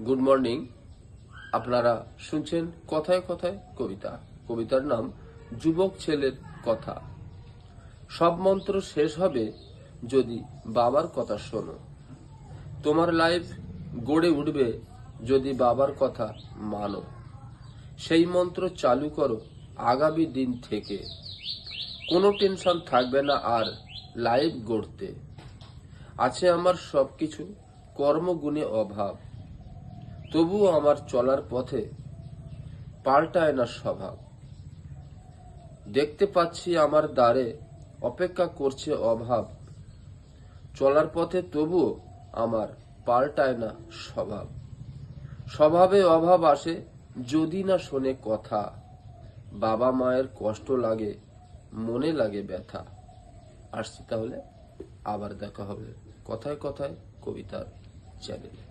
Good morning. আপনারা শুনছেন কথায় কথায় কবিতা। কবিতার নাম যুবক ছেলের কথা। সব মন্ত্র শেষ হবে যদি বাবার কথা শোনো। তোমার লাইফ গড়ে উঠবে যদি বাবার কথা মানো। সেই মন্ত্র চালু করো আগামী দিন থেকে। কোনো টেনশন থাকবে না আর লাইফ গড়তে। আছে আমার সবকিছু, কর্মগুণে অভাব, তবুও আমার চলার পথে পাল্টায় না স্বভাব। দেখতে পাচ্ছি আমার দ্বারে অপেক্ষা করছে অভাব, চলার পথে তবুও আমার পাল্টায় না স্বভাব। স্বভাবে অভাব আসে যদি না শোনে কথা, বাবা মায়ের কষ্ট লাগে, মনে লাগে ব্যথা। আসছি তাহলে, আবার দেখা হবে কথায় কথায় কবিতার চ্যানেলে।